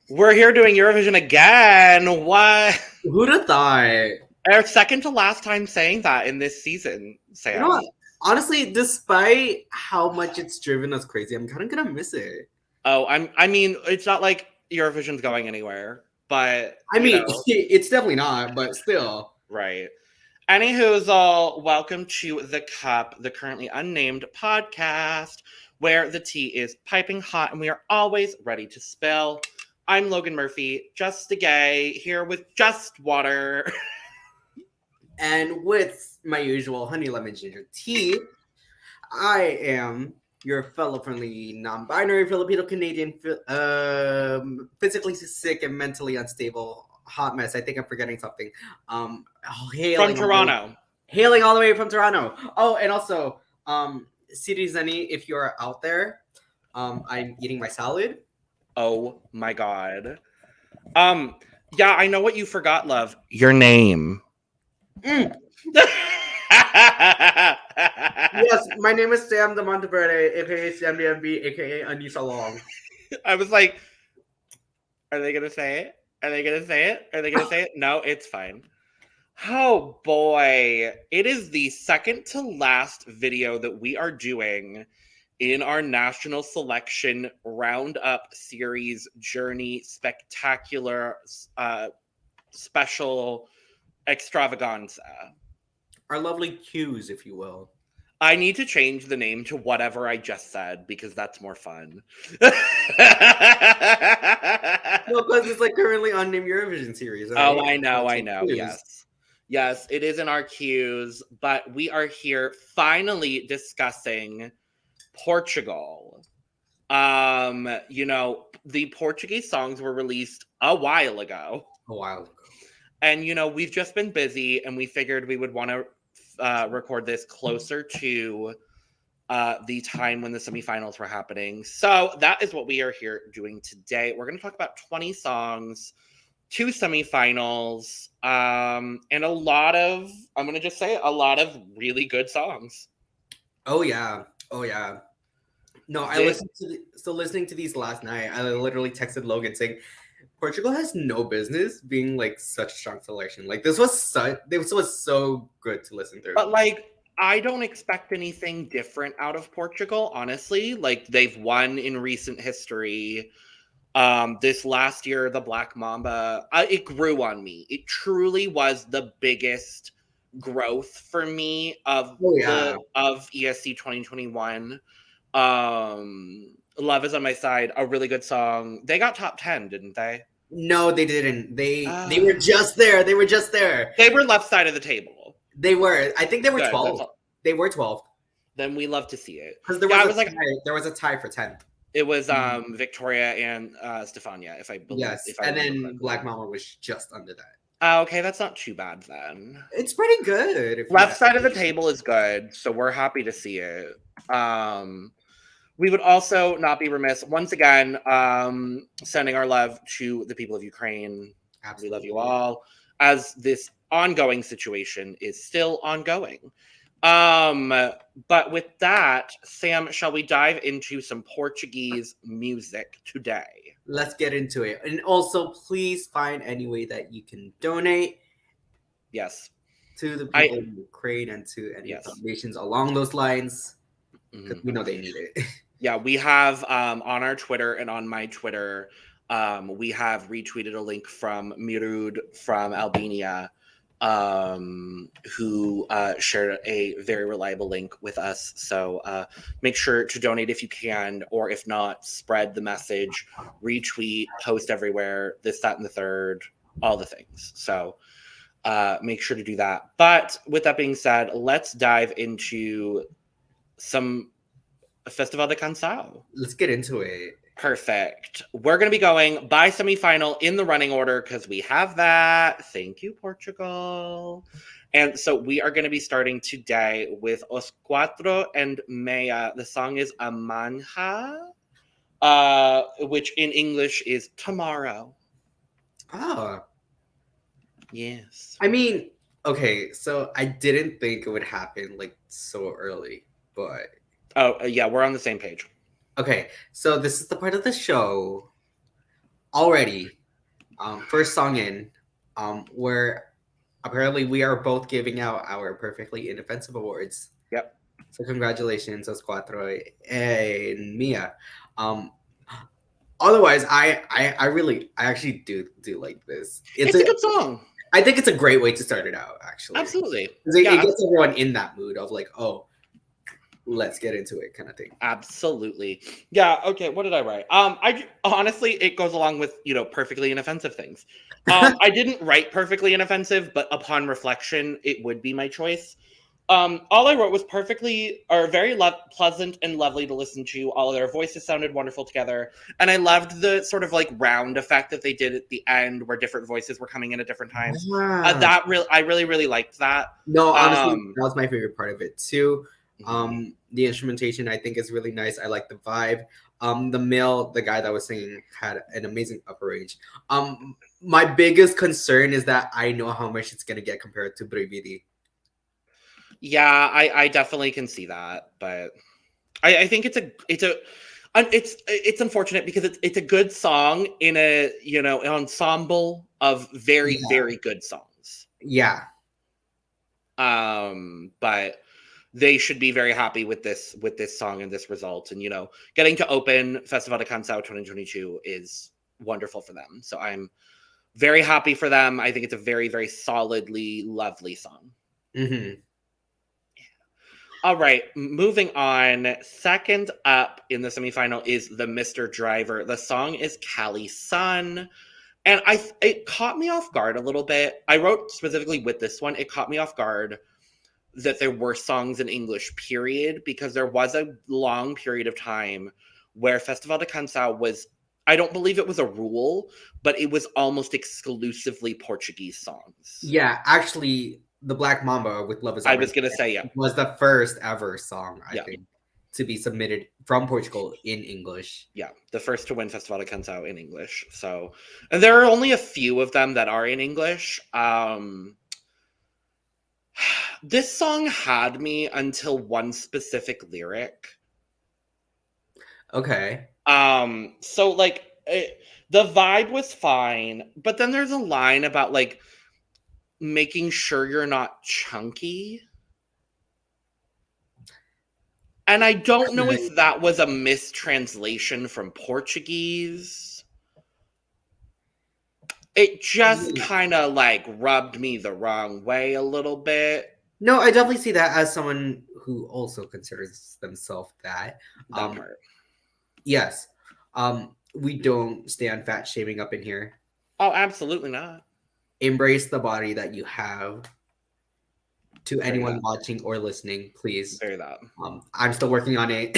We're here doing Eurovision again. What? Who'd have thought? Our second to last time saying that in this season, Sam. You know what? Honestly, despite how much it's driven us crazy, I'm kind of gonna miss it. Oh, I mean, it's not like Eurovision's going anywhere, but I mean, it's definitely not, but still. Right. Anywhoozle, welcome to The Cup, the currently unnamed podcast, where the tea is piping hot and we are always ready to spill. I'm Logan Murphy, just a gay, here with just water. And with my usual honey lemon ginger tea, I am your fellow friendly non-binary Filipino Canadian, physically sick and mentally unstable hot mess. I think I'm forgetting something. From Toronto. Hailing all the way from Toronto. Oh, and also, Siri Zenny, if you're out there, I'm eating my salad. Oh my god. Yeah, I know what you forgot, love. Your name. Yes, my name is Sam de Monteverde, aka Sam DMB, aka Anissa Long. I was like, are they gonna say it? Are they gonna say it? Are they gonna say it? No, it's fine. Oh boy. It is the second to last video that we are doing in our national selection roundup series journey spectacular special extravaganza. Our lovely cues, if you will. I need to change the name to whatever I just said because that's more fun. No, because it's like currently unnamed Eurovision series. Right? Oh, I know. Cues. Yes, it is in our cues, but we are here finally discussing Portugal. You know, the Portuguese songs were released a while ago. And, you know, we've just been busy and we figured we would want to record this closer to the time when the semifinals were happening. So that is what we are here doing today. We're going to talk about 20 songs, 2 semifinals, and a lot of, I'm going to just say, a lot of really good songs. Oh, yeah. No, listening to these last night, I literally texted Logan saying, Portugal has no business being like such a strong selection. Like this was so good to listen through. But like, I don't expect anything different out of Portugal, honestly. Like they've won in recent history. This last year, the Black Mamba, it grew on me. It truly was the biggest growth for me of ESC 2021. Love Is on My Side, a really good song. They got top 10, didn't they? No, they didn't. They were just there. They were left side of the table. They were. I think they were 12. They were 12. Then we love to see it. Because there was a tie for 10th. It was Victoria and Stefania, if I believe. Yes, and then Black Mama was just under that. Okay, that's not too bad then. It's pretty good. Left side of the table is good, so we're happy to see it. We would also not be remiss, once again, sending our love to the people of Ukraine. Absolutely. We love you all, as this ongoing situation is still ongoing. But with that, Sam, shall we dive into some Portuguese music today? Let's get into it. And also, please find any way that you can donate. Yes. To the people of Ukraine and to any foundations along those lines. Because we know they need it. Yeah, we have on our Twitter and on my Twitter, we have retweeted a link from Mirud from Albania, who shared a very reliable link with us. So make sure to donate if you can, or if not, spread the message, retweet, post everywhere, this, that, and the third, all the things. So make sure to do that. But with that being said, let's dive into some Festival da Canção. Let's get into it. Perfect. We're going to be going by semifinal in the running order because we have that. Thank you, Portugal. And so we are going to be starting today with Os Quatro and Meia. The song is Amanhã, which in English is tomorrow. Oh. Yes. I mean, okay, so I didn't think it would happen like so early, but... Oh, yeah, we're on the same page. Okay, so this is the part of the show already, first song in, where apparently we are both giving out our perfectly inoffensive awards. Yep. So congratulations, Os Quatro and Mia. Otherwise, I actually do like this. It's a good song. I think it's a great way to start it out, actually. Absolutely. It gets everyone in that mood of like, oh, let's get into it kind of thing. Absolutely. Yeah. Okay. What did I write? I honestly, it goes along with, perfectly inoffensive things. I didn't write perfectly inoffensive, but upon reflection, it would be my choice. All I wrote was very pleasant and lovely to listen to. All of their voices sounded wonderful together. And I loved the sort of like round effect that they did at the end where different voices were coming in at different times. Yeah. I really, really liked that. No, honestly, that was my favorite part of it too. The instrumentation I think is really nice. I like the vibe. The guy that was singing, had an amazing upper range. My biggest concern is that I know how much it's gonna get compared to Brevidi. Yeah, I definitely can see that, but I think it's unfortunate because it's a good song in an ensemble of very very good songs. Yeah. But they should be very happy with this song and this result. And, getting to open Festival da Canção 2022 is wonderful for them. So I'm very happy for them. I think it's a very, very solidly lovely song. Mm-hmm. All right, moving on. Second up in the semifinal is TheMisterDriver. The song is Calisun. And it caught me off guard a little bit. I wrote specifically with this one, it caught me off guard that there were songs in English, period, because there was a long period of time where Festival da Canção was, I don't believe it was a rule, but it was almost exclusively Portuguese songs. Yeah, actually, the Black Mamba with Love Is I was going to say, yeah. Was the first ever song, I think, to be submitted from Portugal in English. Yeah, the first to win Festival da Canção in English. So, and there are only a few of them that are in English. This song had me until one specific lyric. Okay. So like the vibe was fine, but then there's a line about like making sure you're not chunky. And I don't know if that was a mistranslation from Portuguese. It just kind of like rubbed me the wrong way a little bit. No, I definitely see that as someone who also considers themselves that. Part. Yes. We don't stand fat shaming up in here. Oh, absolutely not. Embrace the body that you have. To anyone watching or listening, please. Very that. I'm still working on it.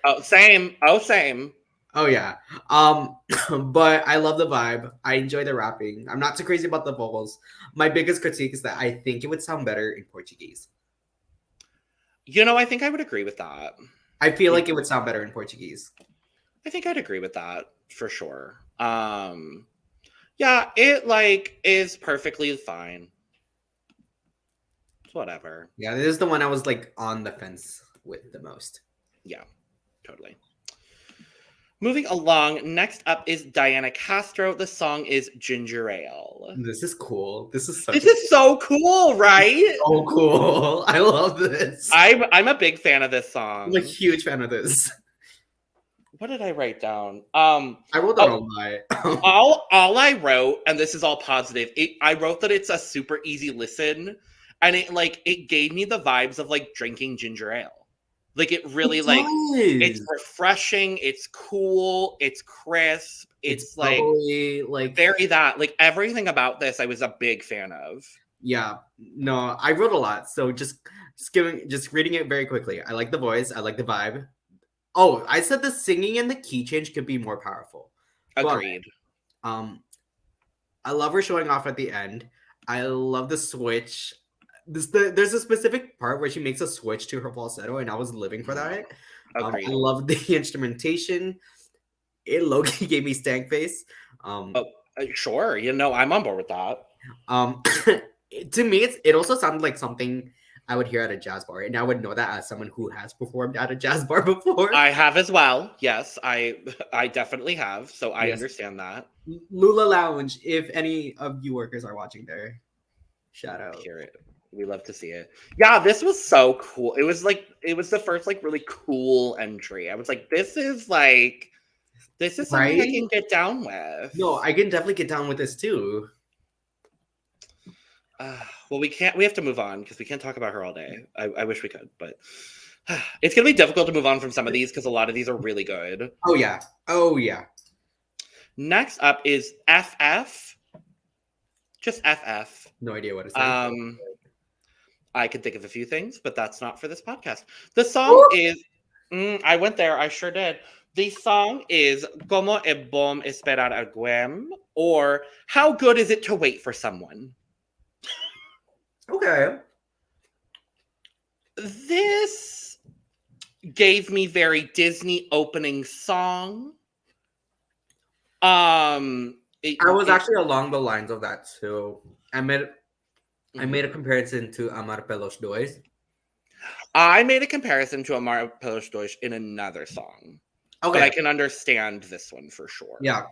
Oh, same. Oh, same. Oh yeah. But I love the vibe. I enjoy the rapping. I'm not too crazy about the vocals. My biggest critique is that I think it would sound better in Portuguese. I think I would agree with that. I feel like it would sound better in Portuguese. I think I'd agree with that for sure. Yeah, it like is perfectly fine. It's whatever. Yeah, this is the one I was like on the fence with the most. Yeah, totally. Moving along, next up is Diana Castro. The song is Ginger Ale. This is cool. This is so cool, right? So cool. I love this. I'm a big fan of this song. I'm a huge fan of this. What did I write down? I wrote that on my all I wrote, and this is all positive. I wrote that it's a super easy listen, and it gave me the vibes of like drinking ginger ale. Like it really it's refreshing, it's cool, it's crisp, it's like bubbly, like very that. Like everything about this I was a big fan of. Yeah, no, I wrote a lot, so just reading it very quickly. I like the voice, I like the vibe. Oh, I said the singing and the key change could be more powerful. Agreed. But, I love her showing off at the end. I love the switch. There's a specific part where she makes a switch to her falsetto, and I was living for that. I love the instrumentation. It low-key gave me stank face. Sure, I'm on board with that. To me, it also sounded like something I would hear at a jazz bar, and I would know that as someone who has performed at a jazz bar before. I have as well. Yes, I definitely have. So I understand that. Lula Lounge, if any of you workers are watching there, shout out. Hear it. We love to see it. Yeah, this was so cool. It was the first really cool entry. I was like, this is something I can get down with. No, I can definitely get down with this too. Well, we have to move on because we can't talk about her all day. I wish we could, but it's gonna be difficult to move on from some of these because a lot of these are really good. Oh yeah. Next up is FF. Just FF. No idea what it's saying. I could think of a few things, but that's not for this podcast. The song is I went there, I sure did. The song is Como es bom esperar alguém, or How Good Is It to Wait for Someone? Okay. This gave me very Disney opening song. I was actually along the lines of that too. I made a comparison to Amar Pelos Dois. I made a comparison to Amar Pelos Dois in another song. Okay. But I can understand this one for sure. Yeah.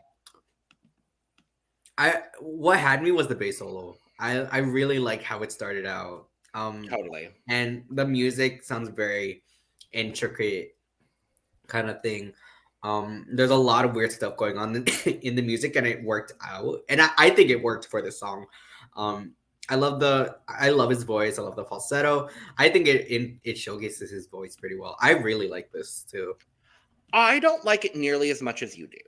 What had me was the bass solo. I really like how it started out. Totally. And the music sounds very intricate kind of thing. There's a lot of weird stuff going on in the music, and it worked out. And I think it worked for this song. I love his voice. I love the falsetto. I think it showcases his voice pretty well. I really like this too. I don't like it nearly as much as you do.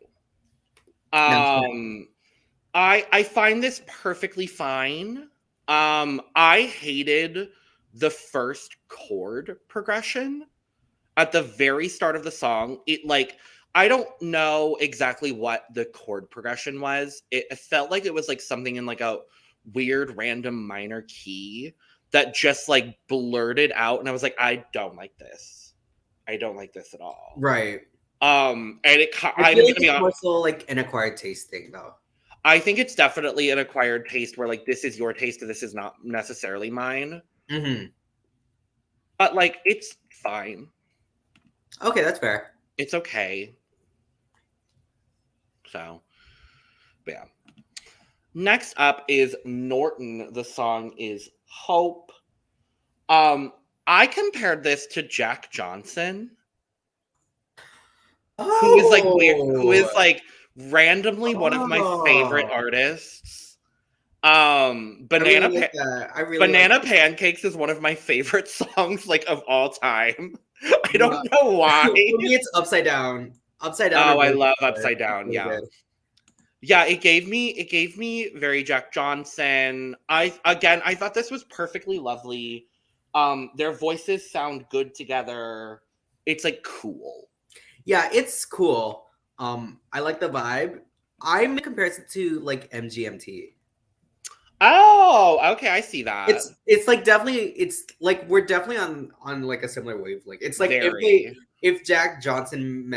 I find this perfectly fine. I hated the first chord progression at the very start of the song. I don't know exactly what the chord progression was. It felt like it was something in a weird random minor key that just blurted out, and I was like, I don't like this. I don't like this at all. Right. And I feel it's also an acquired taste thing though. I think it's definitely an acquired taste where this is your taste and this is not necessarily mine. Mm-hmm. But it's fine. Okay, that's fair. It's okay. So, yeah. Next up is Norton. The song is Hope. I compared this to Jack Johnson. Who is weird, who is randomly one of my favorite artists. Banana Pancakes is one of my favorite songs of all time. I don't know why. For me, it's Upside Down. Upside Down. Oh, I love Upside Down. Yeah. Good. Yeah, it gave me very Jack Johnson. I thought this was perfectly lovely. Their voices sound good together. It's cool. Yeah, it's cool. I like the vibe. I make a comparison to MGMT. Oh, okay, I see that. It's definitely we're definitely on a similar wavelength. It's if Jack Johnson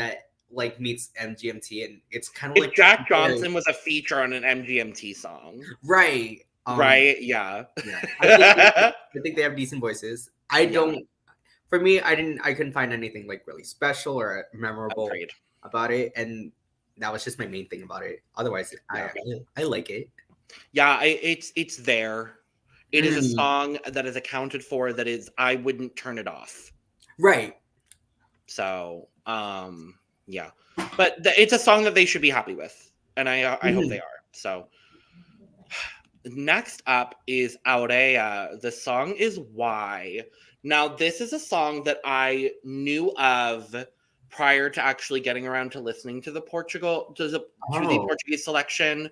meets MGMT, and it's kind of Jack Johnson was a feature on an MGMT song. Right. Right, yeah. I think they have decent voices. For me, I couldn't find anything really special or memorable about it, and that was just my main thing about it. Otherwise, I like it. Yeah, it's there. It is a song that is accounted for. That is, I wouldn't turn it off. Right. So, yeah, but it's a song that they should be happy with, and I hope they are. So, next up is Aurea. The song is Why. Now, this is a song that I knew of prior to actually getting around to listening to the Portuguese selection.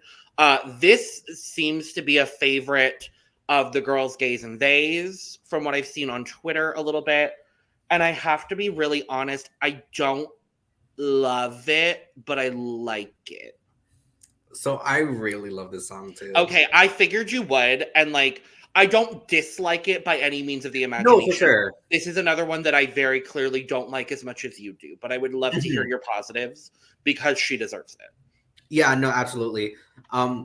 This seems to be a favorite of the girls, gays, and theys from what I've seen on Twitter a little bit. And I have to be really honest, I don't love it, but I like it. So I really love this song too. Okay, I figured you would, and like I don't dislike it by any means of the imagination. No, for sure. This is another one that I very clearly don't like as much as you do, but I would love to hear your positives because she deserves it. Yeah, no, absolutely. I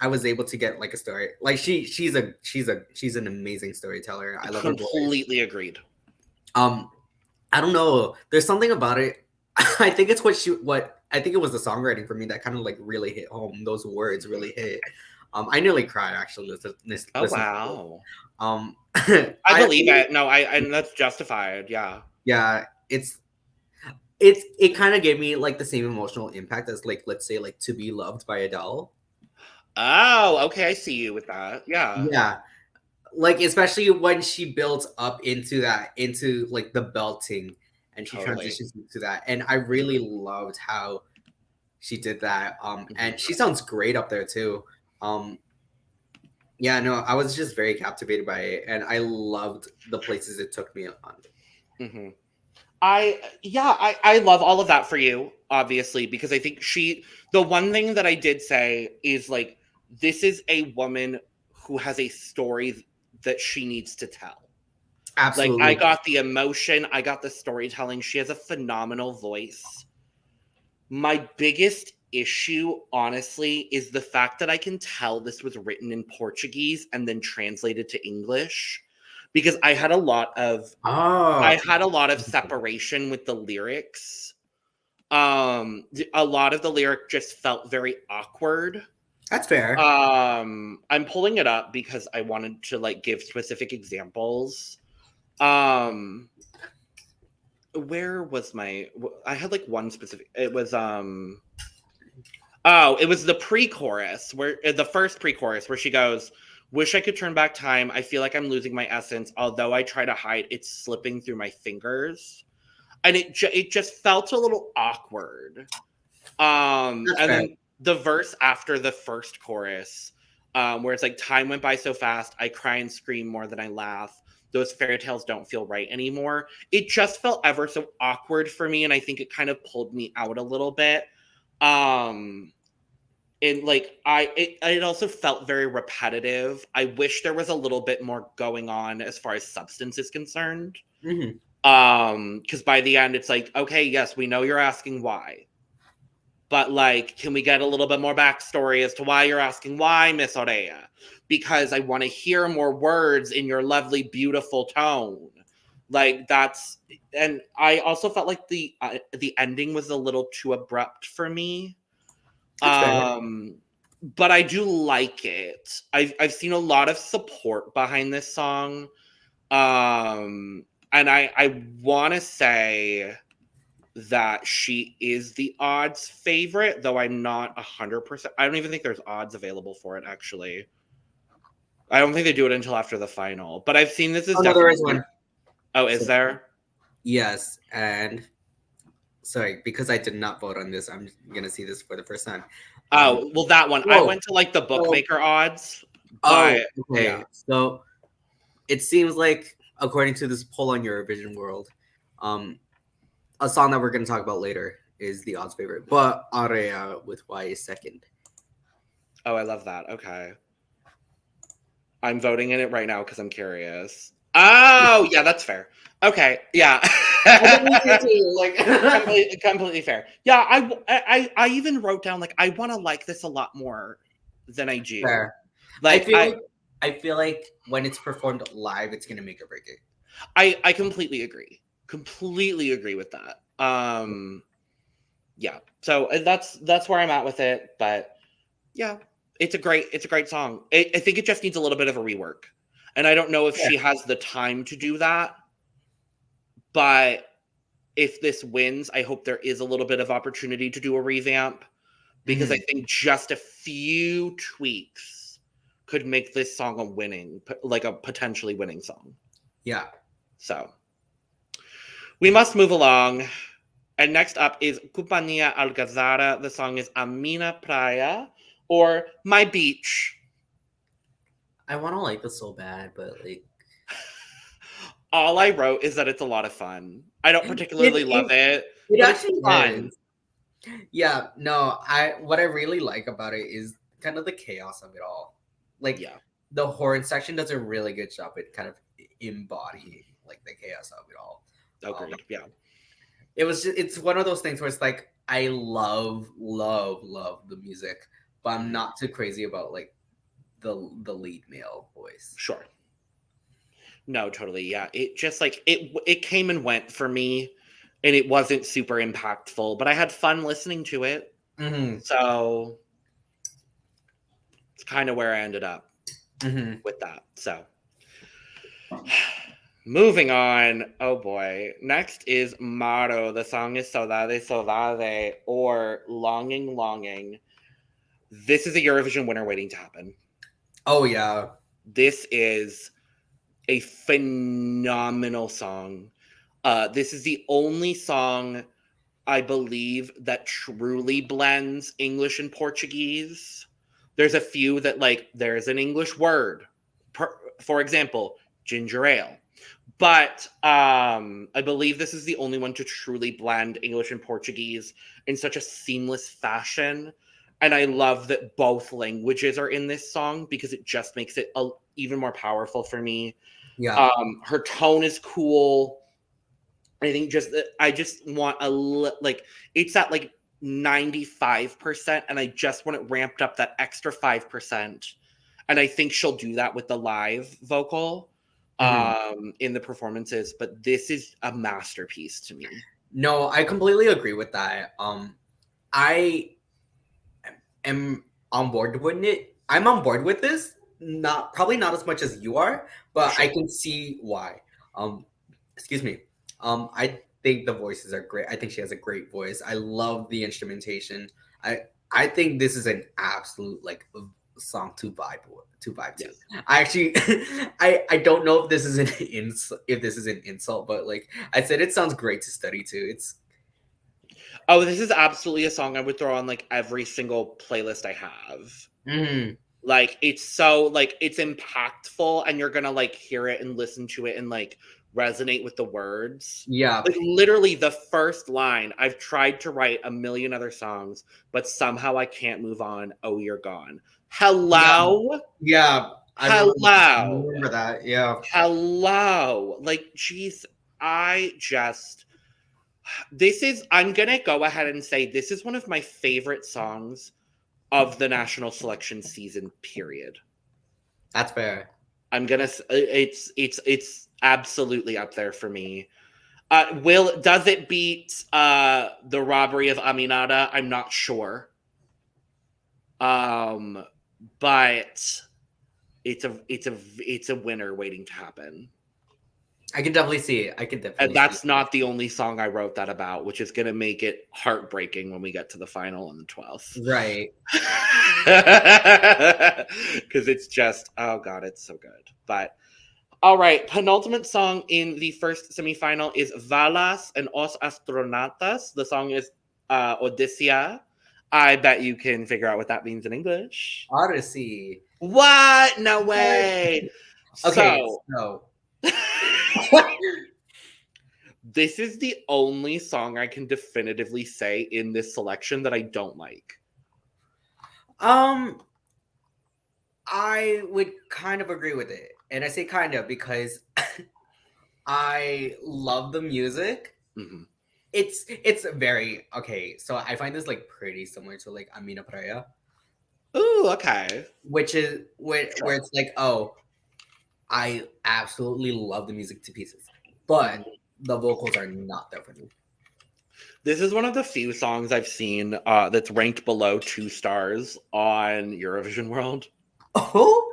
was able to get like a story. Like she's an amazing storyteller. I love her voice. Completely agreed. I don't know. There's something about it. I think it's what I think it was the songwriting for me that kind of like really hit home. Those words really hit. I nearly cried actually. Oh wow. I believe it. No, and that's justified. Yeah. Yeah, it kind of gave me like the same emotional impact as like, let's say, like To Be Loved by Adele. Oh, okay, I see you with that. Yeah. Yeah. Like especially when she builds up into like the belting and she transitions into that. And I really loved how she did that. And she sounds great up there too. Yeah, no, I was just very captivated by it, and I loved the places it took me on. Mm-hmm. I love all of that for you, obviously, because I think the one thing that I did say is like, this is a woman who has a story that she needs to tell. Absolutely. Like, I got the emotion, I got the storytelling. She has a phenomenal voice. My biggest issue, honestly, is the fact that I can tell this was written in Portuguese and then translated to English, because I had a lot of separation with the lyrics. A lot of the lyric just felt very awkward. That's fair. I'm pulling it up because I wanted to like give specific examples. Where was I had like one specific, it was it was the pre-chorus, where the first pre-chorus where she goes, "Wish I could turn back time. I feel like I'm losing my essence. Although I try to hide, it's slipping through my fingers." And it just felt a little awkward. And then the verse after the first chorus, where it's like, "Time went by so fast. I cry and scream more than I laugh. Those fairy tales don't feel right anymore." It just felt ever so awkward for me, and I think it kind of pulled me out a little bit. And like it also felt very repetitive. I wish there was a little bit more going on as far as substance is concerned. Mm-hmm. Because by the end it's like, okay, yes, we know you're asking why, but like, can we get a little bit more backstory as to why you're asking why, Miss Aurea? Because I want to hear more words in your lovely, beautiful tone. Like that's, and I also felt like the ending was a little too abrupt for me. But I do like it. I've seen a lot of support behind this song. And I want to say that she is the odds favorite, though I'm not 100%. I don't even think there's odds available for it, actually. I don't think they do it until after the final. But I've seen this as there is one. Oh, is there? Yes, and sorry, because I did not vote on this, I'm going to see this for the first time. Oh, well, that one. I went to like the bookmaker odds. But, okay. Yeah. So it seems like, according to this poll on Eurovision World, a song that we're going to talk about later is the odds favorite, but Aurea with Why is second. Oh, I love that. Okay. I'm voting in it right now because I'm curious. Oh, yeah, that's fair. Okay, yeah. completely fair. Yeah, I even wrote down like I want to like this a lot more than I do. Fair. Like I feel like when it's performed live, it's gonna make or break it. I completely agree. Completely agree with that. Yeah. So that's where I'm at with it. But yeah, it's a great song. I think it just needs a little bit of a rework, and I don't know if she has the time to do that. But if this wins, I hope there is a little bit of opportunity to do a revamp, because I think just a few tweaks could make this song a potentially winning song. Yeah. So we must move along. And next up is Kumpania Algazarra. The song is A Minha Praia, or My Beach. I want to like this so bad, but like all I wrote is that it's a lot of fun. I don't particularly love it, it but it's actually fun. is. Yeah, no, what I really like about it is kind of the chaos of it all. Like the horn section does a really good job at kind of embodying like the chaos of it all. Agreed. It's one of those things where it's like I love the music, but I'm not too crazy about like the lead male voice. Sure. No, totally. Yeah. It just like it came and went for me, and it wasn't super impactful, but I had fun listening to it. Mm-hmm. So it's kind of where I ended up with that. So moving on. Oh boy. Next is Maro. The song is Saudade, Saudade, or Longing, Longing. This is a Eurovision winner waiting to happen. Oh yeah. This is a phenomenal song. This is the only song I believe that truly blends English and Portuguese. There's a few that like there's an English word, for example, ginger ale. But I believe this is the only one to truly blend English and Portuguese in such a seamless fashion. And I love that both languages are in this song because it just makes it even more powerful for me. Yeah. Her tone is cool. I think I just want like it's at like 95%, and I just want it ramped up that extra 5%. And I think she'll do that with the live vocal in the performances. But this is a masterpiece to me. No, I completely agree with that. I am on board with it. I'm on board with this. Probably not as much as you are, but sure. I can see why. Excuse me. I think the voices are great. I think she has a great voice. I love the instrumentation. I think this is an absolute like song to vibe to. Yes. I actually I don't know if this is an insult, but like I said, it sounds great to study to. This is absolutely a song I would throw on like every single playlist I have. Mm-hmm. Like it's so like it's impactful, and you're gonna like hear it and listen to it and like resonate with the words. Yeah. Like literally the first line, I've tried to write a million other songs, but somehow I can't move on. Oh, you're gone. Hello? Yeah. Hello. I remember that. Yeah. Hello. Like, geez, I'm gonna go ahead and say this is one of my favorite songs of the national selection season, period. That's fair. It's absolutely up there for me. Does it beat the robbery of Aminata? I'm not sure. But it's a winner waiting to happen. I can definitely see it. And that's not the only song I wrote that about, which is going to make it heartbreaking when we get to the final on the 12th. Right. Because it's just, oh God, it's so good. But, all right, penultimate song in the first semifinal is Valas and Os Astronautas. The song is Odisseia. I bet you can figure out what that means in English. Odyssey. What? No way. Okay, so this is the only song I can definitively say in this selection that I don't like. I would kind of agree with it. And I say kind of because I love the music. Mm-hmm. It's very okay. So I find this like pretty similar to like Praia. Ooh, okay. Which is where it's like, oh, I absolutely love the music to pieces, but the vocals are not there for me. This is one of the few songs I've seen that's ranked below 2 stars on Eurovision World. Oh,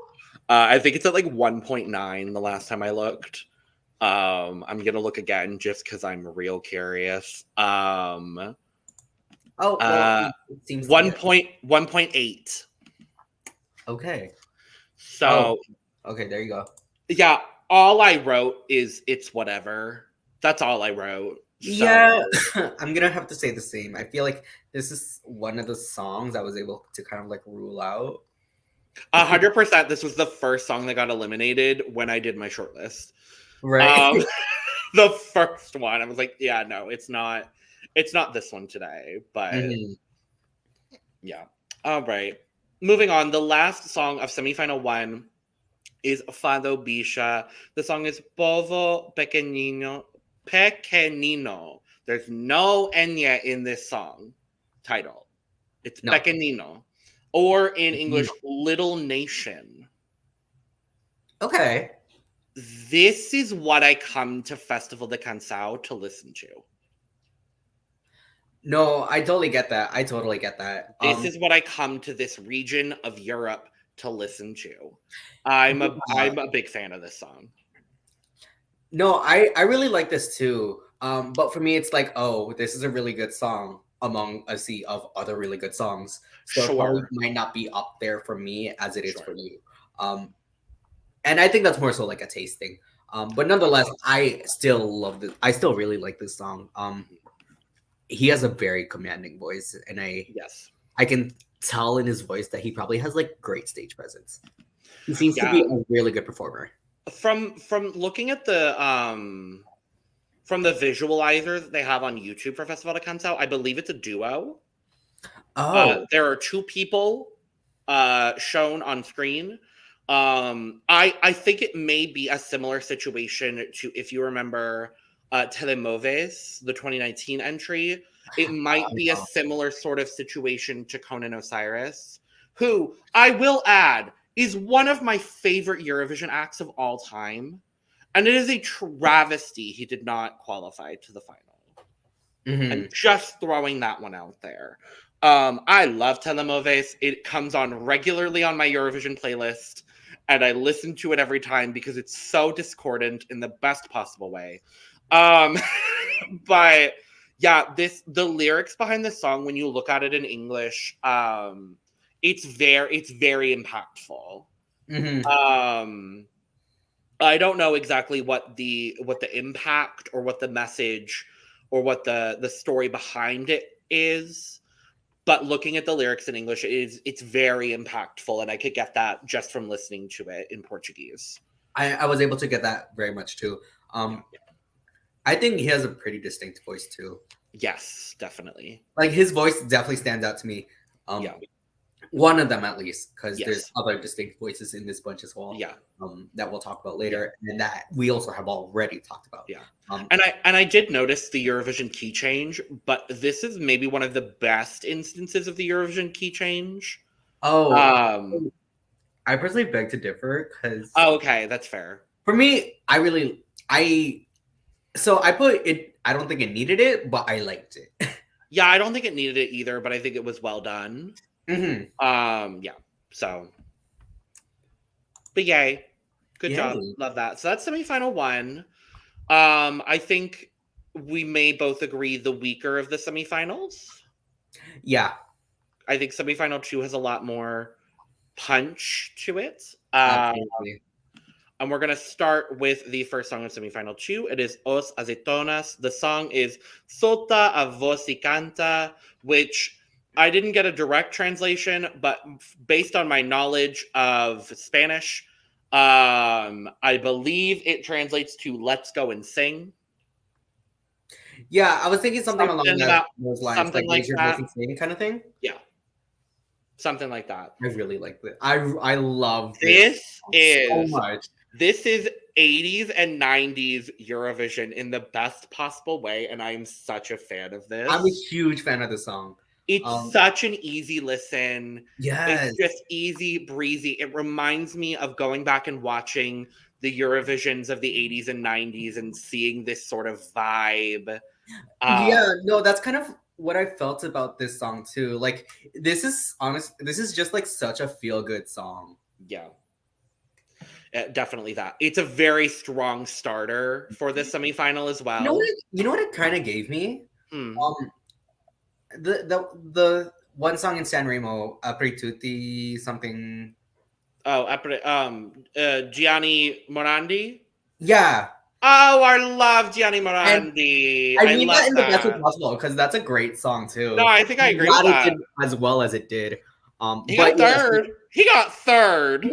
I think it's at like 1.9 the last time I looked. I'm gonna look again just because I'm real curious. It seems 1.8. Okay. So okay, there you go. Yeah, all I wrote is it's whatever. That's all I wrote. So. Yeah, I'm gonna have to say the same. I feel like this is one of the songs I was able to kind of like rule out. 100%. This was the first song that got eliminated when I did my shortlist. Right. The first one. I was like, yeah, no, it's not this one today. But yeah. All right. Moving on. The last song of semifinal 1 is Fado Bicha. The song is Povo, Pequenino. Pequenino. There's no Enya in this song title. It's Pequenino. Or in English, Little Nation. Okay. This is what I come to Festival da Canção to listen to. No, I totally get that. This is what I come to this region of Europe to listen to. I'm a big fan of this song. No, I really like this too. But for me, it's like, oh, this is a really good song among a sea of other really good songs. So it probably might not be up there for me as it is for you. And I think that's more so like a taste thing. But nonetheless, I still love this. I still really like this song. He has a very commanding voice, and I can tell in his voice that he probably has like great stage presence. He seems to be a really good performer. From looking at the from the visualizer that they have on YouTube for Festival da Canção, I believe it's a duo. There are 2 people shown on screen. I think it may be a similar situation to, if you remember, Telemoves, the 2019 entry. It might be a similar sort of situation to Conan Osiris, who, I will add, is one of my favorite Eurovision acts of all time. And it is a travesty he did not qualify to the final. And just throwing that one out there. I love Telemoves. It comes on regularly on my Eurovision playlist, and I listen to it every time because it's so discordant in the best possible way. But yeah, the lyrics behind the song, when you look at it in English, it's very impactful. I don't know exactly what the impact or what the message or what the story behind it is, but looking at the lyrics in English, it's very impactful, and I could get that just from listening to it in Portuguese. I was able to get that very much too. I think he has a pretty distinct voice too. Yes, definitely. Like his voice definitely stands out to me. One of them at least, because there's other distinct voices in this bunch as well. That we'll talk about later, and that we also have already talked about. And I did notice the Eurovision key change, but this is maybe one of the best instances of the Eurovision key change. I personally beg to differ because. Okay, that's fair. For me, I put it. I don't think it needed it, but I liked it. Yeah, I don't think it needed it either, but I think it was well done. So, but yay, good job, love that. So that's semifinal 1. I think we may both agree the weaker of the semifinals. I think semifinal 2 has a lot more punch to it. And we're going to start with the first song of semifinal 2. It is Os Azeitonas. The song is Solta a voz y canta, which I didn't get a direct translation, but based on my knowledge of Spanish, I believe it translates to "Let's go and sing." Yeah, I was thinking something along those lines, something like that, kind of thing. Yeah, something like that. I really like it. I love this so much. This is 80s and 90s Eurovision in the best possible way, and I am such a fan of this. I'm a huge fan of the song. It's such an easy listen. Yes. It's just easy breezy. It reminds me of going back and watching the Eurovisions of the 80s and 90s and seeing this sort of vibe. That's kind of what I felt about this song too. Like, this is just like such a feel-good song. Yeah. Definitely that. It's a very strong starter for this semifinal as well. You know what it kind of gave me? The one song in Sanremo, Apri Tutti something. Gianni Morandi? Yeah. Oh, I love Gianni Morandi. I mean that in the best way possible because that's a great song too. No, I think I agree with that. It did as well as it did. He got third. He got third.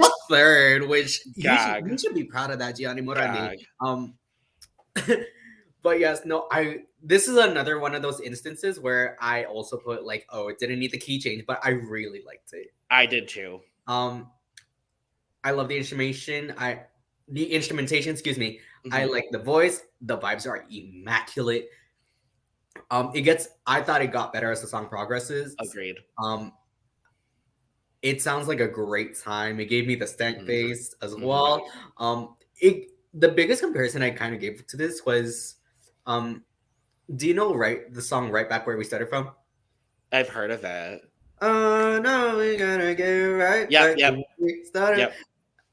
Which you should be proud of that, Gianni Morandi. But yes, no, this is another one of those instances where I also put like, oh, it didn't need the key change, but I really liked it. I did too. I love the instrumentation. Excuse me. Mm-hmm. I like the voice. The vibes are immaculate. I thought it got better as the song progresses. Agreed. It sounds like a great time. It gave me the stank face as well. The biggest comparison I kind of gave to this was, do you know the song Right Back Where We Started From? I've heard of it. Oh no, we gotta get right. Yep. Where we started.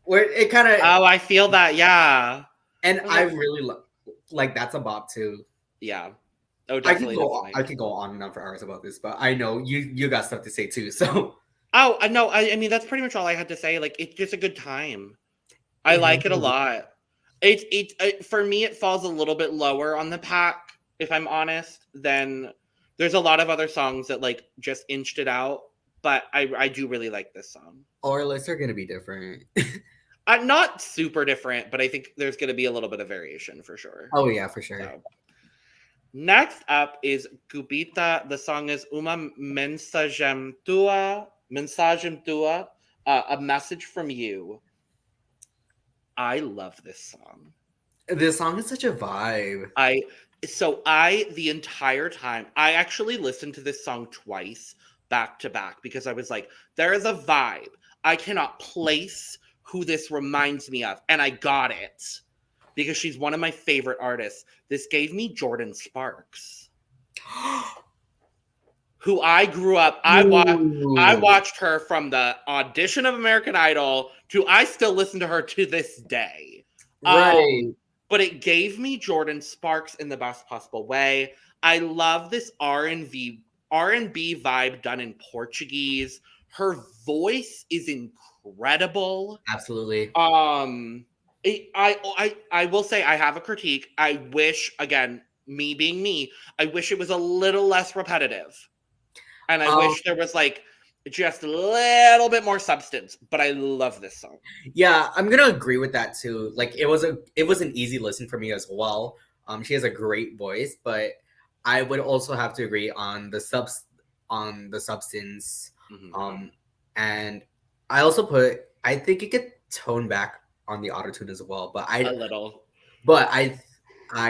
Where it kind of. Oh, I feel that. Yeah. And I really like that's a bop too. Yeah. Oh, definitely. I could go on and on for hours about this, but I know you got stuff to say too. So. Oh no! I mean that's pretty much all I had to say. Like it's just a good time. I like it a lot. It for me it falls a little bit lower on the pack, if I'm honest. Then there's a lot of other songs that like just inched it out, but I do really like this song. Our lists are gonna be different. Not super different, but I think there's gonna be a little bit of variation for sure. Oh yeah, for sure. So. Next up is Cubita. The song is Mensagem Tua, a message from you. I love this song. This song is such a vibe. The entire time, I actually listened to this song twice back to back because I was like, there is a vibe. I cannot place who this reminds me of. And I got it because she's one of my favorite artists. This gave me Jordan Sparks, who I grew up. I watched her from the audition of American Idol to I still listen to her to this day. Right. But it gave me Jordan Sparks in the best possible way. I love this R&B vibe done in Portuguese. Her voice is incredible. Absolutely. I will say I have a critique. I wish, again, me being me, I wish it was a little less repetitive. And I wish there was like just a little bit more substance, but I love this song. Yeah, I'm gonna agree with that too. Like it was an easy listen for me as well. She has a great voice, but I would also have to agree on the substance. Mm-hmm. And I also I think it could tone back on the autotune as well, but a little. But I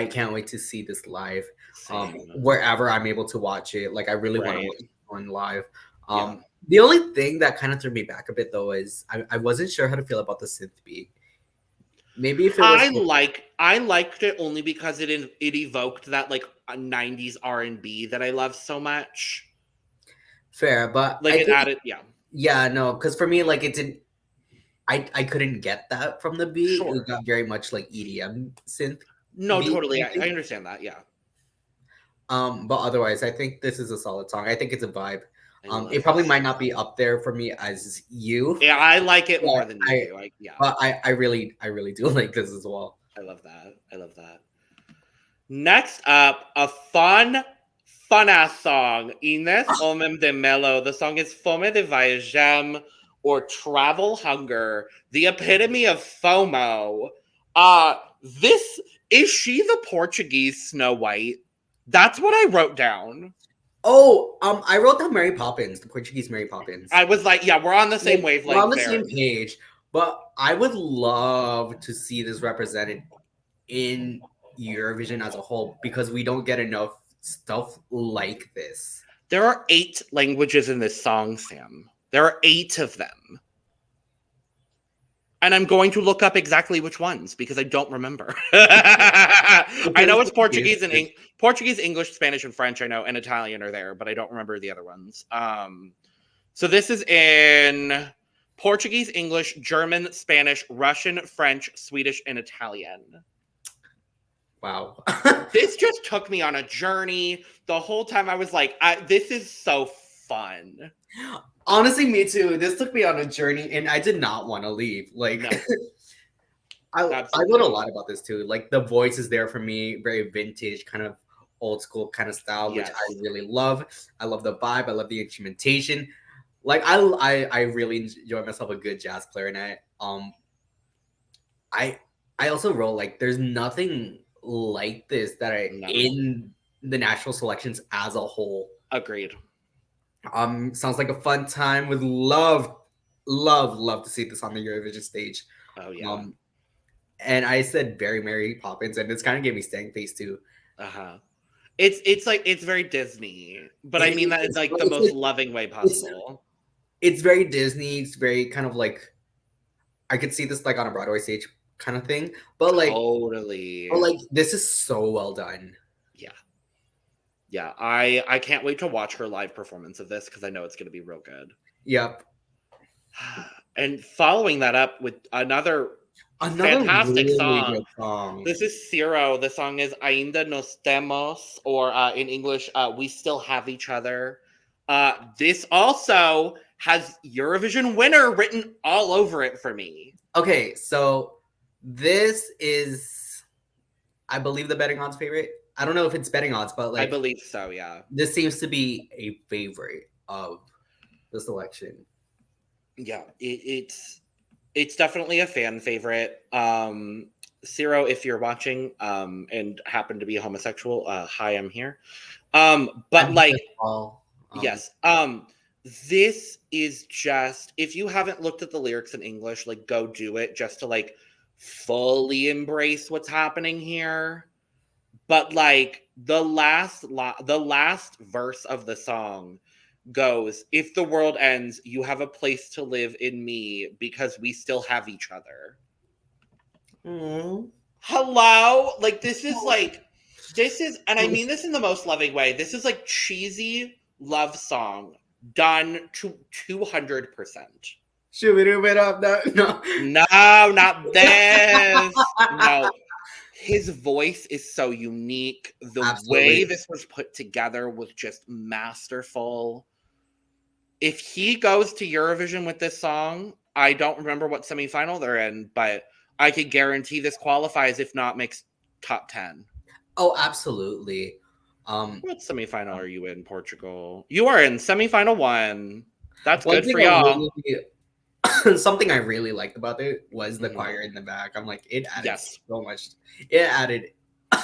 can't wait to see this live. Wherever I'm able to watch it. Like I really want to watch it on live. The only thing that kind of threw me back a bit though is I wasn't sure how to feel about the synth beat. Maybe if it was I liked it only because it evoked that like a 90s R&B that I love so much. Fair, but like it added no, because for me like it didn't. I couldn't get that from the beat. Sure. It got very much like EDM synth. No, totally. I understand that. Yeah. But otherwise, I think this is a solid song. I think it's a vibe. It probably might not be up there for me as you. Yeah, I like it more than you do. But I really do like this as well. I love that. Next up, a fun ass song. Inês, Homem, Melo. The song is Fome de Viagem, or Travel Hunger, the epitome of FOMO. Is she the Portuguese Snow White? That's what I wrote down. Oh, I wrote down Mary Poppins, the Portuguese Mary Poppins. I was like, yeah, we're on the same wavelength. We're on the same page. But I would love to see this represented in Eurovision as a whole because we don't get enough stuff like this. There are 8 languages in this song, Sam. There are 8 of them. And I'm going to look up exactly which ones because I don't remember. I know it's Portuguese, English, Spanish, and French. I know, and Italian are there, but I don't remember the other ones. So this is in Portuguese, English, German, Spanish, Russian, French, Swedish, and Italian. Wow. This just took me on a journey. The whole time I was like, this is so fun. Honestly, me too. This took me on a journey, and I did not want to leave. Like, no. I wrote a lot about this too. Like, the voice is there for me, very vintage, kind of old school kind of style, which I really love. I love the vibe. I love the instrumentation. Like I really enjoy myself a good jazz clarinet. I also wrote like there's nothing like this that I No. in the national selections as a whole. Agreed. Sounds like a fun time. Would love to see this on the Eurovision stage. Oh yeah. And I said very Mary Poppins, and it's kind of gave me stank face too. It's like it's very Disney, but I mean that in like the most loving way possible. It's very Disney. It's very kind of like I could see this like on a Broadway stage kind of thing, but like totally. But like this is so well done. Yeah. I can't wait to watch her live performance of this because I know it's going to be real good. Yep. And following that up with another fantastic really song. This is Ciro. The song is Ainda Nos Temos, or in English, We Still Have Each Other. This also has Eurovision winner written all over it for me. Okay, so this is, I believe, the betting odds favorite. I don't know if it's betting odds, but like I believe so, yeah. This seems to be a favorite of the selection. Yeah, it's definitely a fan favorite. Ciro, if you're watching and happen to be a homosexual, hi, I'm here. But like, yes, this is just, if you haven't looked at the lyrics in English, like go do it just to like fully embrace what's happening here. But like the last verse of the song goes, if the world ends, you have a place to live in me because we still have each other. Hello? Like this is, and I mean this in the most loving way. This is like cheesy love song done to 200%. Should we do it up? No, not this. No. His voice is so unique. The way this was put together was just masterful. If he goes to Eurovision with this song, I don't remember what semifinal they're in, but I could guarantee this qualifies, if not makes top 10. Oh, absolutely. What semifinal are you in, Portugal? You are in semifinal 1. That's good for y'all. Something I really liked about it was the choir in the back. I'm like, it added so much. It added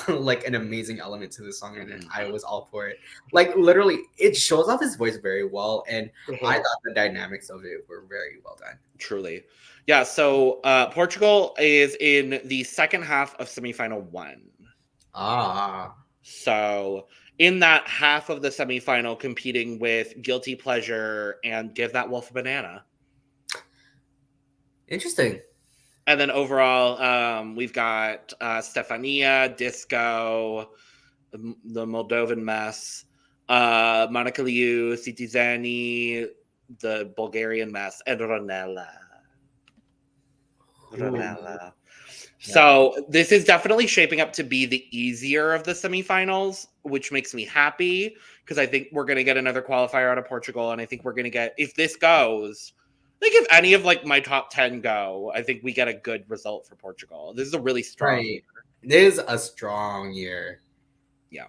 like an amazing element to the song, and I was all for it. Like literally, it shows off his voice very well, and I thought the dynamics of it were very well done. Truly. Yeah, so Portugal is in the second half of semifinal 1. So in that half of the semifinal, competing with Guilty Pleasure and Give That Wolf a Banana. Interesting. And then overall, we've got Stefania, Disco, the Moldovan Mess, Monica Liu, Citizeni, the Bulgarian Mess, and Ronella. So this is definitely shaping up to be the easier of the semifinals, which makes me happy because I think we're going to get another qualifier out of Portugal. And I think we're going to get, if this goes, I think if any of like my top 10 go, I think we get a good result for Portugal. This is a really strong year. This is a strong year. Yeah,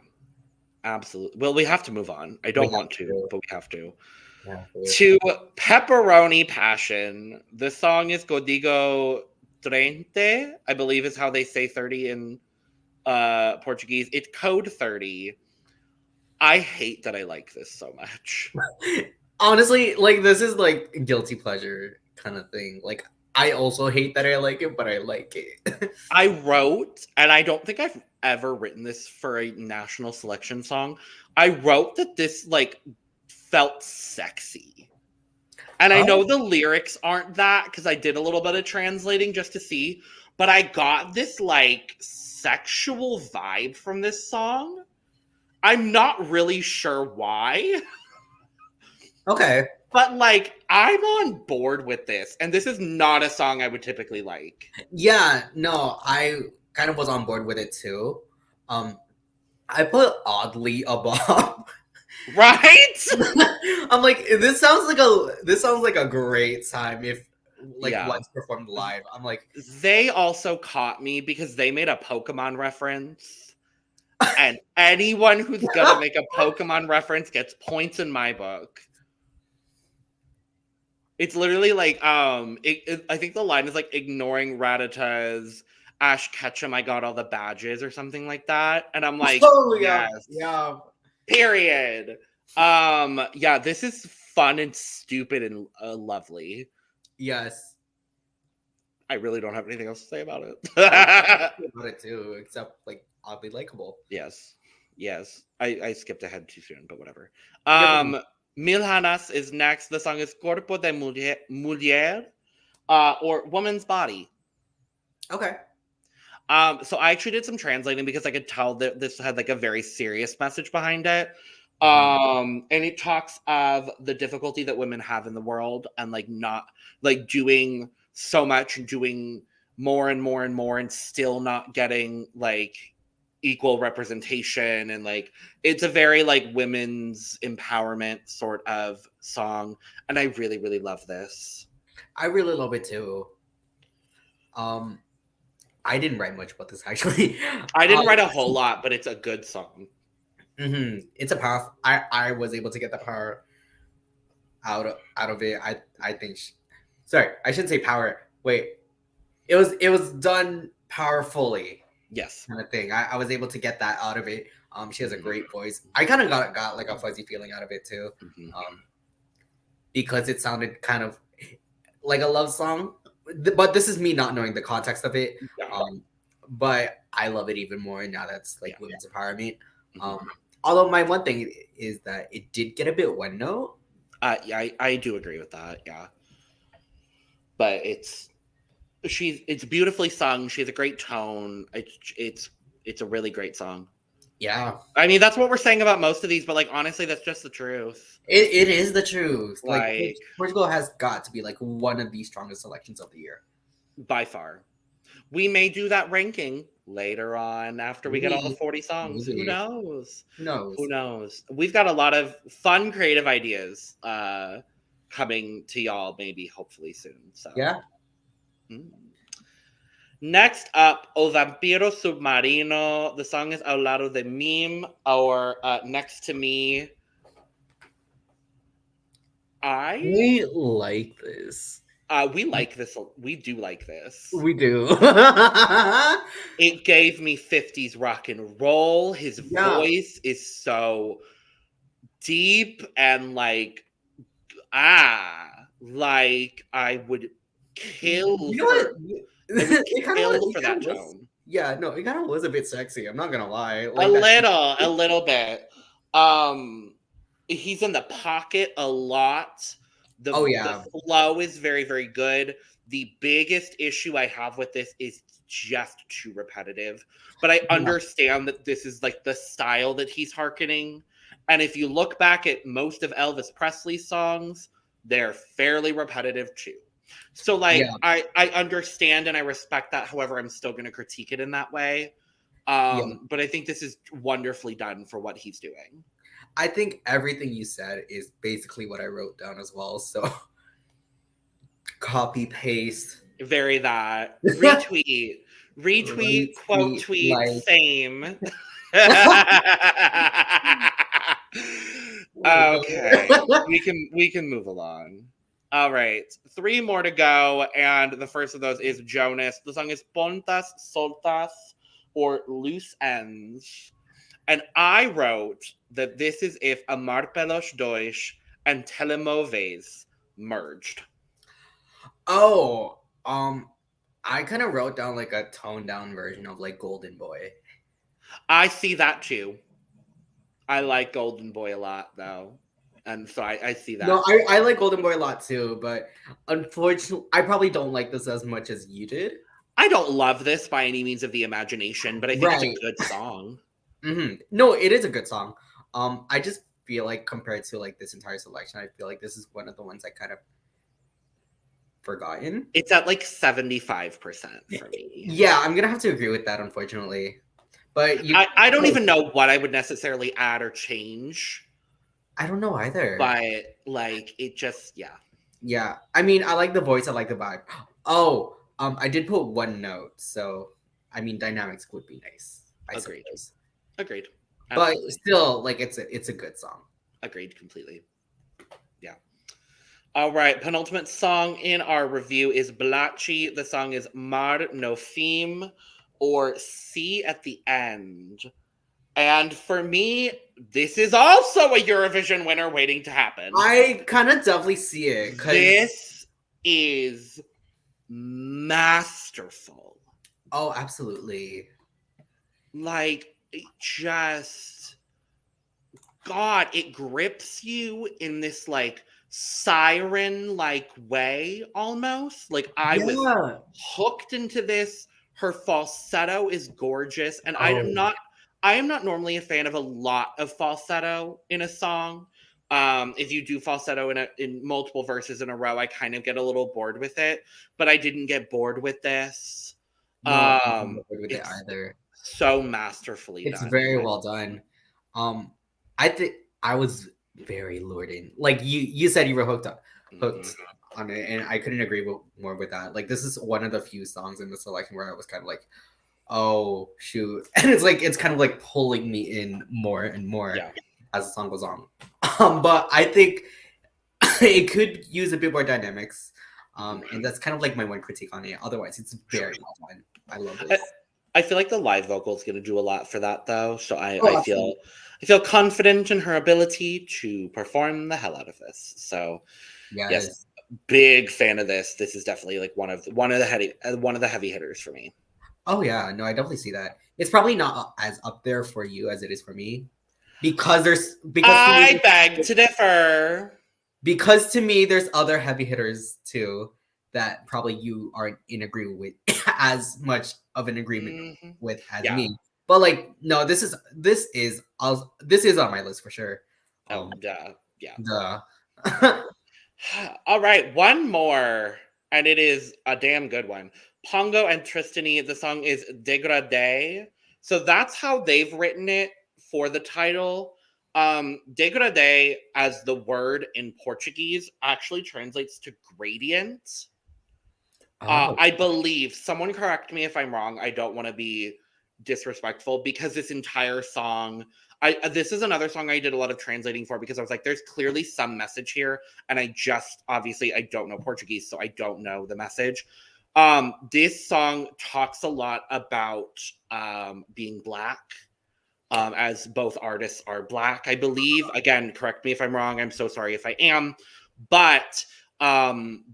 absolutely. Well, we have to move on. I don't want to, but we have to. To Pepperoni Passion. The song is Código 30, I believe is how they say 30 in Portuguese. It's code 30. I hate that I like this so much. Honestly, like this is like guilty pleasure kind of thing. Like I also hate that I like it, but I like it. I wrote, and I don't think I've ever written this for a national selection song. I wrote that this like felt sexy. And I know the lyrics aren't that because I did a little bit of translating just to see, but I got this like sexual vibe from this song. I'm not really sure why. Okay. But like I'm on board with this, and this is not a song I would typically like. Yeah, no, I kind of was on board with it too. I put oddly above. Right? I'm like, this sounds like a great time if like what's performed live. I'm like, they also caught me because they made a Pokemon reference. And anyone who's gonna make a Pokemon reference gets points in my book. It's literally like I think the line is like ignoring Ratata's Ash Ketchum, I got all the badges or something like that. And I'm like, Oh yeah, yes. yeah. Period. Yeah, this is fun and stupid and lovely. Yes. I really don't have anything else to say about it. About it too, except like oddly likable. Yes. I skipped ahead too soon, but whatever. Milhanas is next. The song is Corpo de Mujer, or Woman's Body. Okay. So I actually did some translating because I could tell that this had like a very serious message behind it. And it talks of the difficulty that women have in the world and like not like doing so much and doing more and more and more and still not getting like equal representation. And like it's a very like women's empowerment sort of song, and I really, really love this. I really love it too. I didn't write much about this actually. I didn't write a whole lot, but it's a good song. It's a power. I was able to get the power out of it. I think. Sorry, I shouldn't say power. Wait, it was done powerfully. Yes, kind of thing. I was able to get that out of it. She has a great voice. I kind of got like a fuzzy feeling out of it too, because it sounded kind of like a love song. But this is me not knowing the context of it. But I love it even more now that's like women's empowerment. Although my one thing is that it did get a bit one note. Yeah, I do agree with that. Yeah, but it's beautifully sung. She has a great tone. It's a really great song. Yeah, I mean that's what we're saying about most of these, but like honestly, that's just the truth. It is the truth. Like Portugal has got to be like one of the strongest selections of the year by far. We may do that ranking later on after we get all the 40 songs. Maybe. Who knows? Who knows? We've got a lot of fun, creative ideas coming to y'all, maybe, hopefully soon. So yeah. Next up, O Vampiro Submarino. The song is Ao Lado de Mim, or Next to Me. We like this. We like this. We do like this. We do. It gave me 50s rock and roll. His voice is so deep and like like I would kill for that tone. Yeah, no, it kind of was a bit sexy. I'm not gonna lie. Like a little bit. He's in the pocket a lot. The flow is very, very good. The biggest issue I have with this is just too repetitive. But I understand that this is like the style that he's hearkening. And if you look back at most of Elvis Presley's songs, they're fairly repetitive too. So like I understand and I respect that. However, I'm still going to critique it in that way. But I think this is wonderfully done for what he's doing. I think everything you said is basically what I wrote down as well. So copy paste. Very that. Retweet, quote tweet, like. Same. Okay. we can move along. All right. 3 more to go, and the first of those is Jonas. The song is Pontas Soltas, or Loose Ends. And I wrote that this is if Amar Pelos Dois and Telemoves merged. Oh, I kind of wrote down like a toned down version of like Golden Boy. I see that too. I like Golden Boy a lot though. And so I see that. No, I like Golden Boy a lot too, but unfortunately, I probably don't like this as much as you did. I don't love this by any means of the imagination, but I think it's a good song. No, it is a good song. I just feel like compared to like this entire selection, I feel like this is one of the ones I kind of forgotten. It's at like 75% for me. Yeah, I'm gonna have to agree with that, unfortunately. But I don't even know what I would necessarily add or change. I don't know either. But like it just Yeah. I mean, I like the voice, I like the vibe. Oh, I did put one note, so I mean dynamics would be nice. Agreed. Absolutely. But still, like it's a good song. Agreed completely. Yeah. All right, penultimate song in our review is Blachi. The song is Mar no Fim, or See at the End. And for me, this is also a Eurovision winner waiting to happen. I kind of definitely see it. This is masterful. Oh, absolutely. Like, just, God, it grips you in this, like, siren-like way, almost. Like, I was hooked into this. Her falsetto is gorgeous, and I am not normally a fan of a lot of falsetto in a song. If you do falsetto in multiple verses in a row, I kind of get a little bored with it, but I didn't get bored with this. No, I didn't get bored with it either. So masterfully done. It's very well done. I think I was very lured in. Like you said, you were hooked on it, and I couldn't agree more with that. Like, this is one of the few songs in the selection where I was kind of like, oh shoot, and it's kind of like pulling me in more and more as the song goes on. But I think it could use a bit more dynamics, and that's kind of like my one critique on it. Otherwise, it's very well done. I love it. I feel like the live vocal is going to do a lot for that, though. So I feel confident in her ability to perform the hell out of this. So yes, big fan of this. This is definitely like one of the heavy hitters for me. Oh yeah, no, I definitely see that. It's probably not as up there for you as it is for me, because I beg to differ. Because to me, there's other heavy hitters too that probably you aren't in agreement with as much of an agreement with as me. But like, no, this is on my list for sure. All right, one more, and it is a damn good one. Pongo and Tristany. The song is Degradé. So that's how they've written it for the title. Degradé, as the word in Portuguese, actually translates to gradient. I believe, someone correct me if I'm wrong. I don't want to be disrespectful, because this entire song, this is another song I did a lot of translating for, because I was like, there's clearly some message here, and obviously I don't know Portuguese, so I don't know the message. This song talks a lot about being Black, as both artists are Black, I believe. Again, correct me if I'm wrong. I'm so sorry if I am. But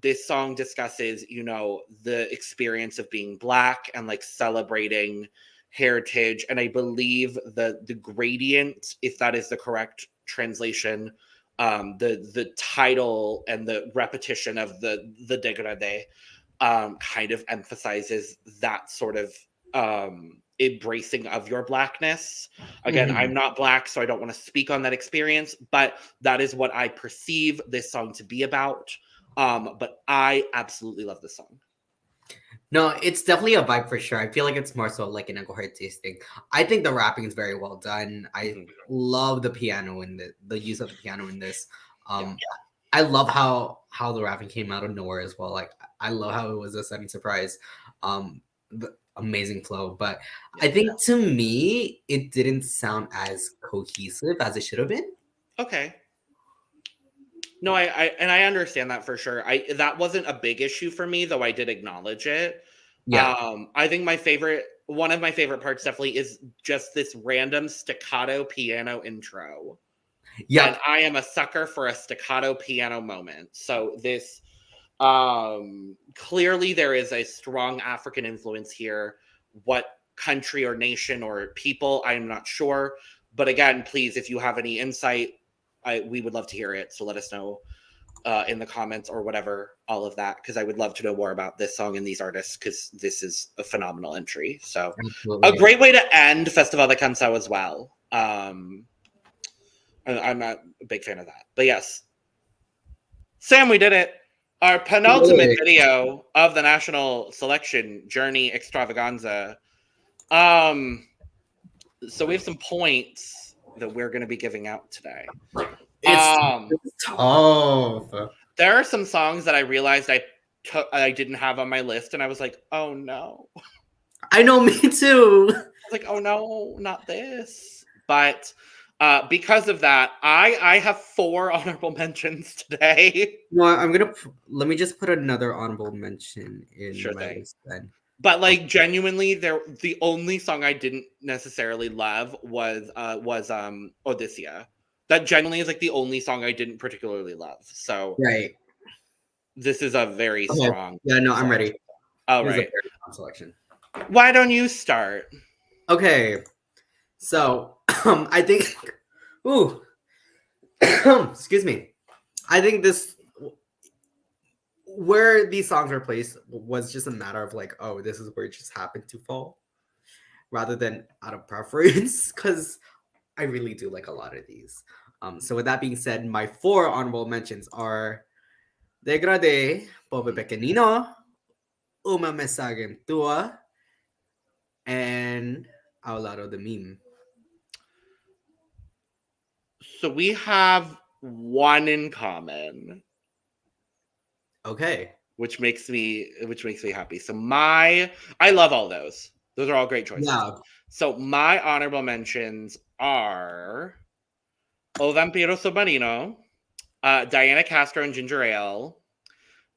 this song discusses, the experience of being Black and like celebrating heritage. And I believe the gradient, if that is the correct translation, the title and the repetition of the degradé kind of emphasizes that sort of embracing of your Blackness. Again, I'm not Black, so I don't want to speak on that experience, but that is what I perceive this song to be about. But I absolutely love this song. No, it's definitely a vibe for sure. I feel like it's more so like an artistic thing. I think the rapping is very well done. I love the piano in the use of the piano in this. I love how the rapping came out of nowhere as well. Like, I love how it was a sudden surprise. The amazing flow, but I think to me it didn't sound as cohesive as it should have been. Okay. No, I understand that for sure. That wasn't a big issue for me, though I did acknowledge it. I think one of my favorite parts definitely is just this random staccato piano intro. Yeah. And I am a sucker for a staccato piano moment. So this clearly there is a strong African influence here. What country or nation or people, I'm not sure. But again, please, if you have any insight, we would love to hear it. So let us know in the comments or whatever, all of that, because I would love to know more about this song and these artists, because this is a phenomenal entry. So absolutely. A great way to end Festival da Canção as well. I'm not a big fan of that. But yes. Sam, we did it. Our penultimate video of the national selection journey extravaganza. So we have some points that we're going to be giving out today. It's tough. There are some songs that I realized I didn't have on my list, and I was like, oh no. I know, me too. I was like, oh no, not this. But Because of that, I have 4 honorable mentions today. No, let me just put another honorable mention in Sure my thing. list then. But like genuinely, the only song I didn't necessarily love was Odisseia. That genuinely is like the only song I didn't particularly love. So Right. this is a very Okay. strong. Yeah, no, I'm ready. All This is a right. very strong selection. Why don't you start? Okay. So I think ooh excuse me. I think this where these songs were placed was just a matter of like, oh, this is where it just happened to fall, rather than out of preference, because I really do like a lot of these. So with that being said, my 4 honorable mentions are Degradé, Povo Pequenino, Uma Mensagem Tua, and Ao Lado de Mim. So we have one in common. Okay. Which makes me happy. So I love all those. Those are all great choices. Yeah. So my honorable mentions are O Vampiro Submarino, Diana Castro and Ginger Ale,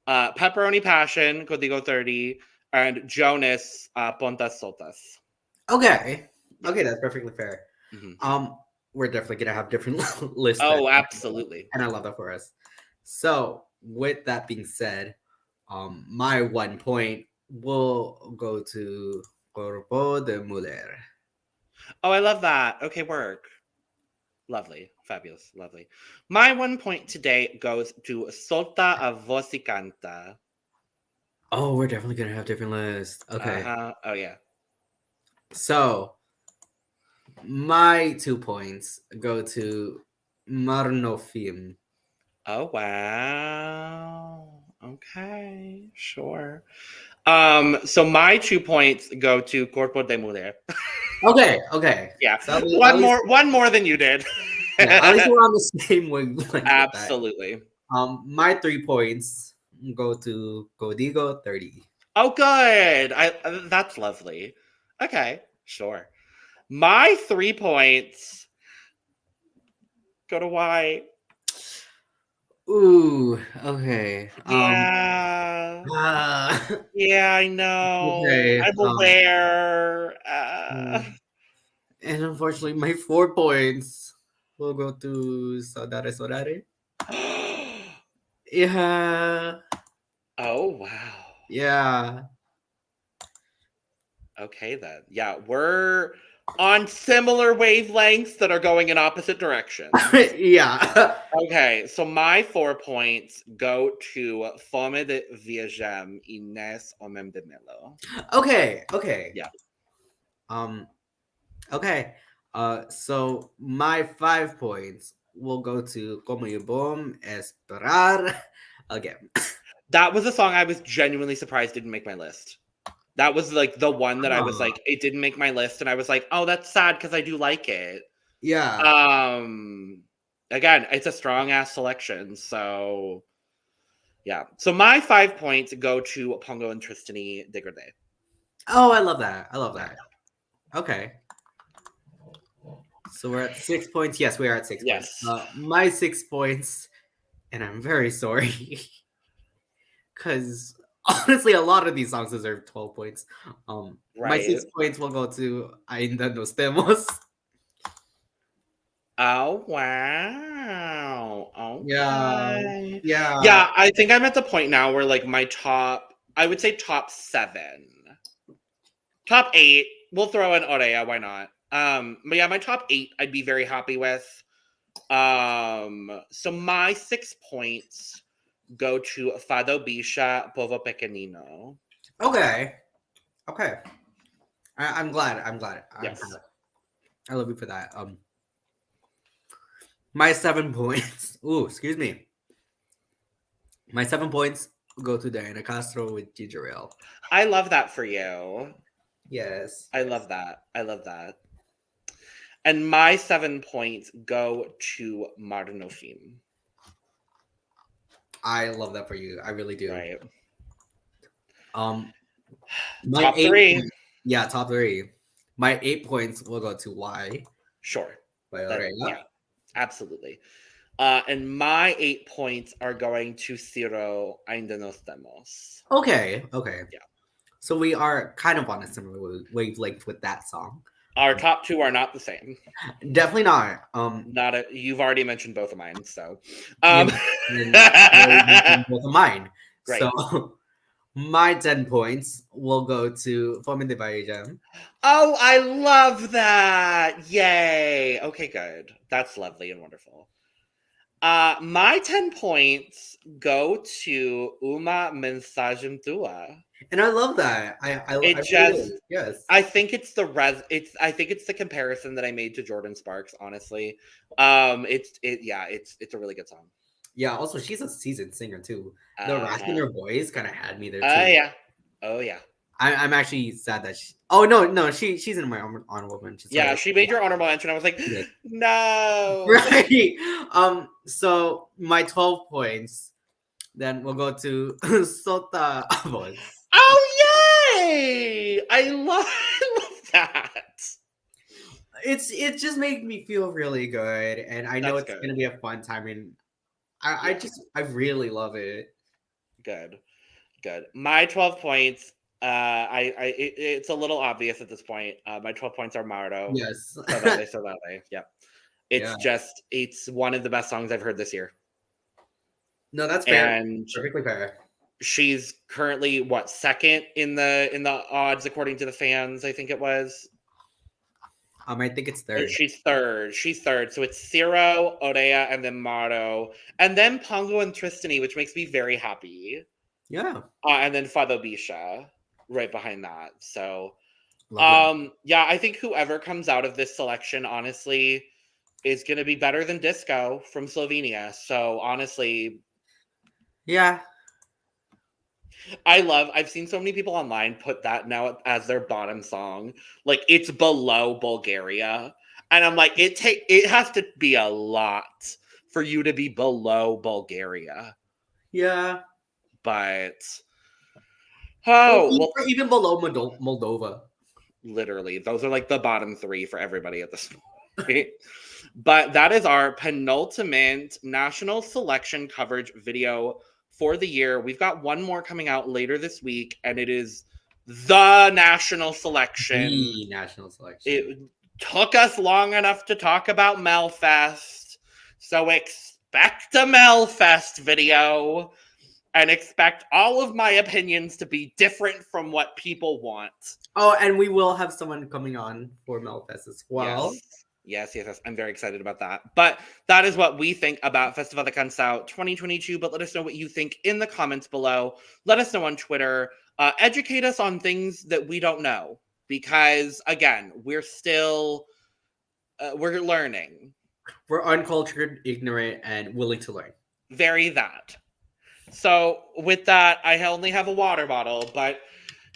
Pepperoni Passion, Código 30, and Jonas, Pontas Soltas. Okay. Okay, that's perfectly fair. Mm-hmm. We're definitely gonna have different lists. Oh, absolutely. And I love that for us. So with that being said, my 1 point will go to Corpo de Muller. Oh, I love that. Okay, work. Lovely. Fabulous. Lovely. My 1 point today goes to Solta a Voz y Canta. Oh, we're definitely gonna have different lists. Okay. Oh, yeah. So my 2 points go to Marnofim. Oh, wow. Okay, sure. So my 2 points go to Corpo de Mujer. Okay. Yeah. So one more than you did. Yeah, at least we're on the same wavelength. Absolutely. My 3 points go to Código 30. Oh, good. That's lovely. Okay, sure. My 3 points go to Y. Ooh, okay. Yeah. Yeah, I know. Okay. I'm aware. And unfortunately, my 4 points will go to Saudade. Yeah. Oh, wow. Yeah. Okay, then. Yeah, we're on similar wavelengths that are going in opposite directions. Yeah. Okay, so my 4 points go to Fome de Viajem, Inês, Homem de Melo. Okay. Yeah. Okay. So my 5 points will go to Como Eu Bom Esperar again. That was a song I was genuinely surprised didn't make my list. That was like the one that I was like, it didn't make my list, and I was like, oh, that's sad because I do like it. Yeah. Again, it's a strong ass selection, so yeah. So my 5 points go to Pongo and Tristany Degradé. Oh, I love that. Okay. So we're at 6 points. Yes, we are at 6 Yes. points. My 6 points, and I'm very sorry, because honestly, a lot of these songs deserve 12 points. My 6 points will go to Ainda Nos Temos. Oh, wow. Okay. Yeah. Yeah, I think I'm at the point now where like I would say top 7. Top 8, we'll throw in Aurea, why not? But yeah, my top 8 I'd be very happy with. So my 6 points go to Fado, Bicha, Povo, Pequenino. Okay. I'm glad. Yes. I love you for that. My 7 points. Ooh, excuse me. My 7 points go to Diana Castro with Ginger Ale. I love that for you. Yes. I love that. And my 7 points go to Marnofim. I love that for you. I really do. Right. My top 3. Yeah, top 3. My 8 points will go to Y. Sure. by Aurea. Yeah, absolutely. And my 8 points are going to Ciro Ainda Nos Temos. Okay. Yeah. So we are kind of on a similar wavelength with that song. Our top two are not the same. Definitely not. You've already mentioned both of mine, so Both of mine. Great. So my 10 points will go to Fome de Bahia. Oh, I love that. Yay. Okay, good. That's lovely and wonderful. My 10 points go to Uma Mensagem Tua. And I love that. Yes. I think it's the comparison that I made to Jordan Sparks, honestly. It's a really good song. Yeah, also she's a seasoned singer too. The rasping her voice kind of had me there too. Oh yeah. I'm actually sad that oh no, she's in my honorable mention. Yeah, she made your honorable mention. I was like, no. Right. So my 12 points then we'll go to Solta. Oh yay! I love that. It just made me feel really good, and I know it's gonna be a fun time, and I really love it. Good. My 12 points. It's a little obvious at this point. My 12 points are Maro. Yes. So that way. Yep. It's one of the best songs I've heard this year. No, that's fair. And perfectly fair. She's currently second in the odds according to the fans, I think it was. I think it's third. She's third. So it's Ciro, Aurea, and then Maro. And then Pongo and Tristany, which makes me very happy. Yeah. And then Fado Bicha right behind that. So I think whoever comes out of this selection, honestly, is gonna be better than Disco from Slovenia. So honestly. Yeah. I've seen so many people online put that now as their bottom song. Like it's below Bulgaria. And I'm like, it has to be a lot for you to be below Bulgaria. Yeah. But even below Moldova. Literally, those are like the bottom three for everybody at this point. But that is our penultimate national selection coverage video for the year. We've got one more coming out later this week, and it is the national selection. The national selection. It took us long enough to talk about Melfest, so expect a Melfest video, and expect all of my opinions to be different from what people want. Oh, and we will have someone coming on for Melfest as well. Yes. I'm very excited about that. But that is what we think about Festival da Canção 2022. But let us know what you think in the comments below. Let us know on Twitter. Educate us on things that we don't know. Because, again, we're still... we're learning. We're uncultured, ignorant, and willing to learn. Very that. So, with that, I only have a water bottle. But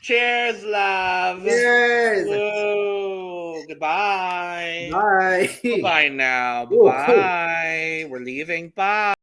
cheers, love. Cheers. Woo. Goodbye. Bye. Bye now. Bye. We're leaving. Bye.